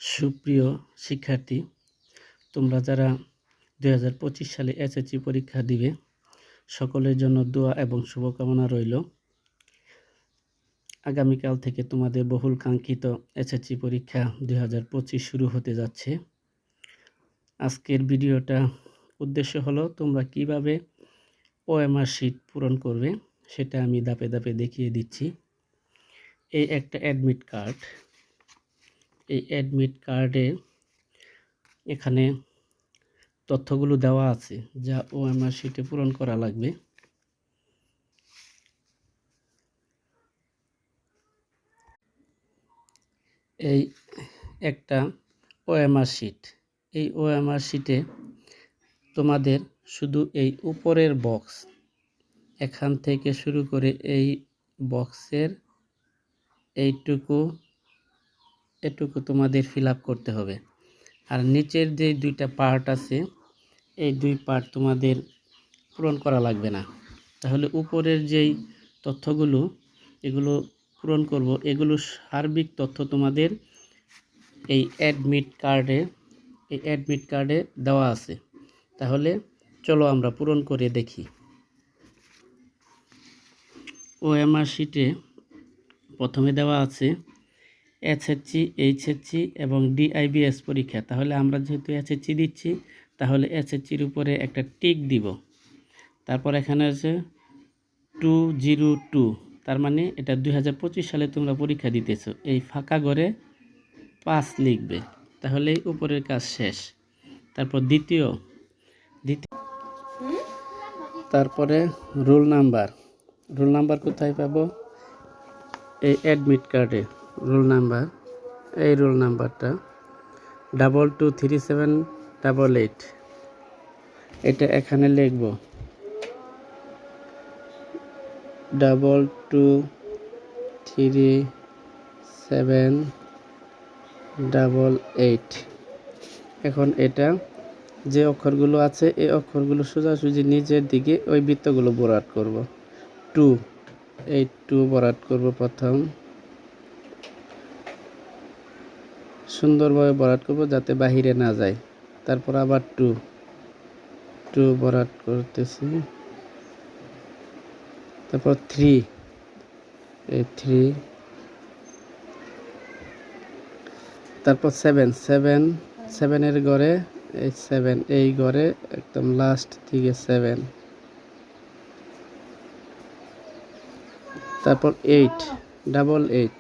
সুপ্রিয় শিক্ষার্থী, তোমরা যারা 2025 সালে এসএসসি পরীক্ষা দিবে, সকলের জন্য দোয়া এবং শুভকামনা রইল। আগামীকাল থেকে তোমাদের বহুল কাঙ্ক্ষিত এসএসসি পরীক্ষা 2025 শুরু হতে যাচ্ছে। আজকের ভিডিওটা উদ্দেশ্য হলো তোমরা কিভাবে ওএমআর শিট পূরণ করবে সেটা আমি ধাপে ধাপে দেখিয়ে দিচ্ছি। এই একটা অ্যাডমিট কার্ড, এই অ্যাডমিট কার্ডে এখানে তথ্যগুলো দেওয়া আছে যা ওএমআর শিটে পূরণ করা লাগবে। এই একটা ওএমআর শিট, এই ওএমআর শিটে তোমাদের শুধু এই উপরের বক্স, এখান থেকে শুরু করে এই বক্সের এটুকু তোমাদের ফিল আপ করতে হবে। আর নিচের যে দুইটা পার্ট আছে, এই দুই পার্ট তোমাদের পূরণ করা লাগবে না। তাহলে উপরের যেই তথ্যগুলো এগুলো পূরণ করব, এগুলো সার্বিক তথ্য তোমাদের এই অ্যাডমিট কার্ডে দেওয়া আছে। তাহলে চলো আমরা পূরণ করে দেখি। ওএমআর শিটে প্রথমে দেওয়া আছে এসএসসি, এইচএসসি এবং ডিআইবিএস পরীক্ষা। তাহলে আমরা যেহেতু এসএসসি দিচ্ছি, তাহলে এসএসসির উপরে একটা টিক দিব। তারপর এখানে আছে 202, তার মানে এটা 2025 সালে তোমরা পরীক্ষা দিতেছো। এই ফাঁকা ঘরে 5 লিখবে, তাহলে উপরের কাজ শেষ। তারপর দ্বিতীয় তারপরে রোল নাম্বার কোথায় পাবো? এই অ্যাডমিট কার্ডে রোল নাম্বার, এই রোল নাম্বারটা 223788, এটা এখানে লিখব 223788। এখন এটা যে অক্ষরগুলো আছে এই অক্ষরগুলো সোজাসুজি নিচের দিকে ওই বৃত্তগুলো বরাট করব। 2, এই 2 বরাট করব, প্রথম সুন্দরভাবে বরাট করব যাতে বাহিরে না যায়। তারপর আবার 2 বরাট করতেছি। তারপর 3, এই 3, তারপর 7 এর ঘরে এই 7, এই ঘরে একদম লাস্ট থেকে 7। তারপর 88,